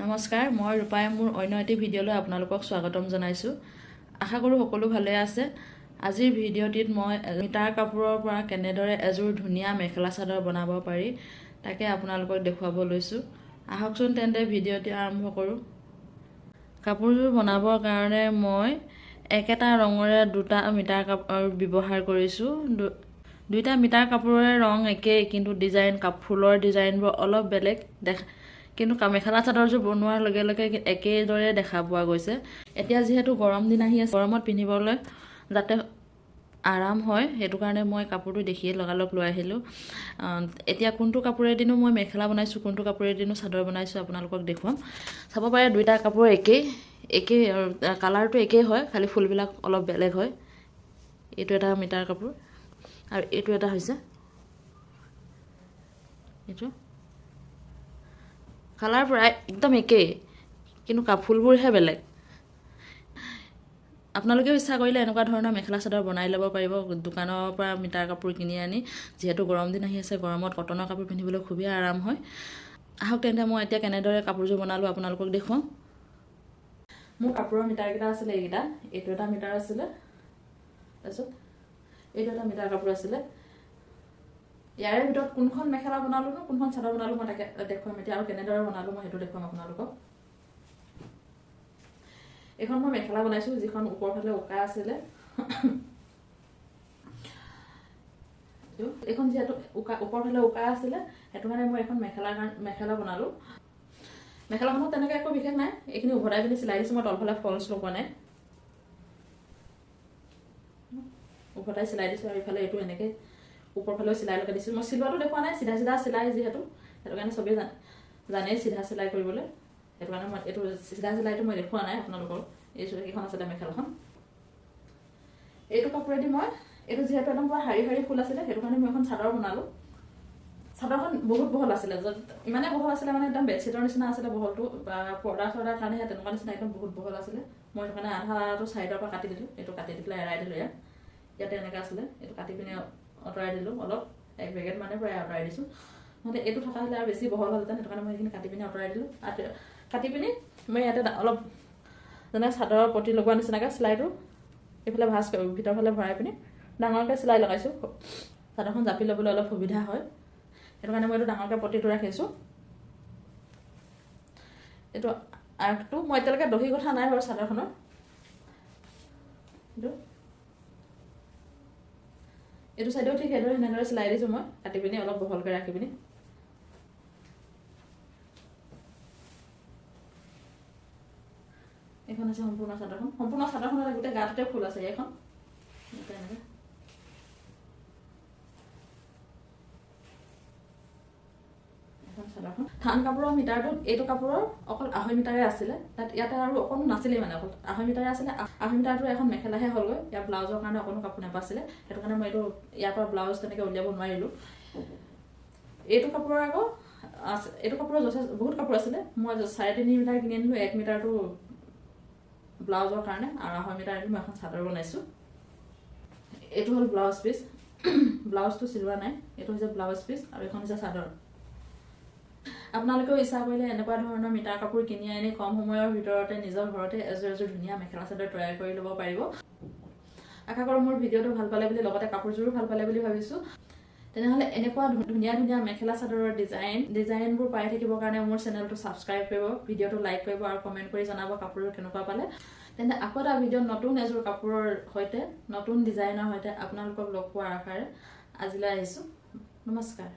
নমস্কাৰ, মই ৰূপাই মোৰ অন্য এটি ভিডিঅ'লৈ আপোনালোকক স্বাগতম জনাইছোঁ। আশা কৰোঁ সকলো ভালে আছে। আজিৰ ভিডিঅ'টিত মই মিটাৰ কাপোৰৰ পৰা কেনেদৰে এযোৰ ধুনীয়া মেখেলা চাদৰ বনাব পাৰি তাকে আপোনালোকক দেখুৱাব লৈছোঁ। আহকচোন তেন্তে ভিডিঅ'টি আৰম্ভ কৰোঁ। কাপোৰযোৰ বনাবৰ কাৰণে মই একেটা ৰঙৰে দুটা মিটাৰ কাপোৰ ব্যৱহাৰ কৰিছোঁ। দুইটা মিটাৰ কাপোৰৰে ৰং একেই, কিন্তু ফুলৰ ডিজাইনবোৰ অলপ বেলেগ কিন্তু মেখেলা চাদৰযোৰ বনোৱাৰ লগে লগে একেদৰে দেখা পোৱা গৈছে। এতিয়া যিহেতু গৰম দিন আহি আছে, গৰমত পিন্ধিবলৈ যাতে আৰাম হয় সেইটো কাৰণে মই কাপোৰটো দেখিয়ে লগালগ লৈ আহিলোঁ। এতিয়া কোনটো কাপোৰেদিনো মই মেখেলা বনাইছোঁ, কোনটো কাপোৰেদিনো চাদৰ বনাইছোঁ আপোনালোকক দেখুৱাম। চাব পাৰে দুইটা কাপোৰ একেই কালাৰটো একেই হয়, খালি ফুলবিলাক অলপ বেলেগ হয়। এইটো এটা মিটাৰ কাপোৰ আৰু এইটো এটা হৈছে এইটো কালাৰ প্ৰায় একদম একেই, কিন্তু ফুলবোৰহে বেলেগ। আপোনালোকেও ইচ্ছা কৰিলে এনেকুৱা ধৰণৰ মেখেলা চাদৰ বনাই ল'ব পাৰিব দোকানৰ পৰা মিটাৰ কাপোৰ কিনি আনি। যিহেতু গৰম দিন আহি আছে, গৰমত কটনৰ কাপোৰ পিন্ধিবলৈ খুবেই আৰাম হয়। আহক তেন্তে মই এতিয়া কেনেদৰে কাপোৰযোৰ বনালোঁ আপোনালোকক দেখুৱাম। মোৰ কাপোৰৰ মিটাৰকেইটা আছিলে এইকেইটা। এইটো এটা মিটাৰ আছিলে, তাৰপিছত এইটো এটা মিটাৰ কাপোৰ আছিলে। ইয়াৰে ভিতৰত কোনখন মেখেলা বনালোঁ ন কোনখন চাদৰ বনালোঁ মই তাকে দেখুৱাম এতিয়া, আৰু কেনেদৰে বনালোঁ মই সেইটো দেখুৱাম আপোনালোকক। এইখন মই মেখেলা বনাইছোঁ, যিখন ওপৰ ফালে উকা আছিলে। এইখন যিহেতু ওপৰ ফালে উকা আছিলে, সেইটো কাৰণে মই এখন মেখেলা বনালোঁ। মেখেলাখনত তেনেকৈ একো বিশেষ নাই, এইখিনি উভতাই পিনি চিলাই দিছোঁ। মই তলফালে ফলছ লগোৱা নাই, উভতাই চিলাই দিছোঁ। আৰু ইফালে এইটো এনেকৈ ওপৰ ফালেও চিলাই লগাই দিছোঁ। মই চিলোৱাটো দেখুওৱা নাই, চিধা চিধা চিলাই যিহেতু, সেইটো কাৰণে চবেই জানেই চিধা চিলাই কৰিবলৈ। সেইটো কাৰণে মই এইটো চিধা চিলাইটো মই দেখুওৱা নাই আপোনালোকৰ। এইখন আছিলে মেখেলাখন। এইটো কাপোৰেদি মই এইটো যিহেতু একদম পুৰা শাৰী শাৰী ফুল আছিলে, সেইটো কাৰণে মই এখন চাদৰ বনালোঁ। চাদৰখন বহুত বহল আছিলে, ইমানেই বহল আছিলে মানে একদম বেডশ্বীটৰ নিচিনা আছিলে বহলটো, বা পৰ্দা চৰ্দাৰ কাৰণেহে তেনেকুৱা নিচিনা একদম বহুত বহল আছিলে। মই সেইটো কাৰণে আধাটো ছাইডৰ পৰা কাটি দিলোঁ, এইটো কাটি দি পেলাই এৰাই দিলোঁ। ইয়াতে এনেকৈ আছিলে, এইটো কাটি পিনি আঁতৰাই দিলোঁ অলপ, এক বেগেট মানে প্ৰায় আঁতৰাই দিছোঁ। নহ'লে এইটো থকা হ'লে আৰু বেছি বহল হ'লহেঁতেন, সেইটো কাৰণে মই সেইখিনি কাটি পিনি আঁতৰাই দিলোঁ। কাটি পিনি মই ইয়াতে অলপ যেনে চাদৰৰ পতি লগোৱা নিচিনাকৈ চিলাইটো এইফালে ভিতৰ ফালে ভৰাই পিনি ডাঙৰকৈ চিলাই লগাইছোঁ। চাদৰখন জাপি ল'বলৈ অলপ সুবিধা হয়, সেইটো কাৰণে মই এইটো ডাঙৰকৈ পতিটো ৰাখিছোঁ। এইটো আৰ্টটো মই এতিয়ালৈকে দহি গঠা নাই বাৰু চাদৰখনৰ। এইটো চাইডেও ঠিক সেনেদৰে চিলাই দিছোঁ মই, কাটি পিনি অলপ বহলকৈ ৰাখি পিনি। এইখন আছে সম্পূৰ্ণ চাদৰখন। সম্পূৰ্ণ চাদৰখনত গোটেই গাটোতে ফুল আছে। এইখন এনেকৈ চাদৰখন থান কাপোৰৰ মিটাৰটো এইটো কাপোৰৰ অকল 2.5 মিটাৰে আছিলে। ইয়াতে আৰু অকণো নাছিলেই, মানে অকল 2.5 মিটাৰে আছিলে। 2.5 মিটাৰটো এখন মেখেলাহে হ'লগৈ। ইয়াৰ ব্লাউজৰ কাৰণে অকণো কাপোৰ নাপাছিলে, সেইটো কাৰণে মই এইটো ইয়াৰ পৰা ব্লাউজ তেনেকৈ উলিয়াব নোৱাৰিলোঁ। এইটো কাপোৰৰ বহুত কাপোৰ আছিলে। মই 3.5 মিটাৰ কিনি আনিলোঁ, 1 মিটাৰটো ব্লাউজৰ কাৰণে, আৰু 2.5 মিটাৰ মই এখন চাদৰ বনাইছোঁ। এইটো হ'ল ব্লাউজ পিচ, ব্লাউজটো চিলোৱা নাই। এইটো হৈছে ব্লাউজ পিচ আৰু এইখন হৈছে চাদৰ। আপোনালোকেও ইচ্ছা কৰিলে এনেকুৱা ধৰণৰ মিটাৰ কাপোৰ কিনি আনি কম সময়ৰ ভিতৰতে নিজৰ ঘৰতে এযোৰ ধুনীয়া মেখেলা চাদৰ তৈয়াৰ কৰি ল'ব পাৰিব। আশা কৰোঁ মোৰ ভিডিঅ'টো ভাল পালে বুলি, লগতে কাপোৰযোৰো ভাল পালে বুলি ভাবিছোঁ। তেনেহ'লে এনেকুৱা ধুনীয়া ধুনীয়া মেখেলা চাদৰৰ ডিজাইনবোৰ পাই থাকিবৰ কাৰণে মোৰ চেনেলটো ছাবস্ক্ৰাইব কৰিব, ভিডিঅ'টো লাইক কৰিব আৰু কমেণ্ট কৰি জনাব কাপোৰযোৰ কেনেকুৱা পালে। তেন্তে আকৌ এটা ভিডিঅ'ত নতুন এযোৰ কাপোৰৰ সৈতে, নতুন ডিজাইনৰ সৈতে আপোনালোকক লগ পোৱাৰ আশাৰে আজিলৈ আহিছোঁ। নমস্কাৰ।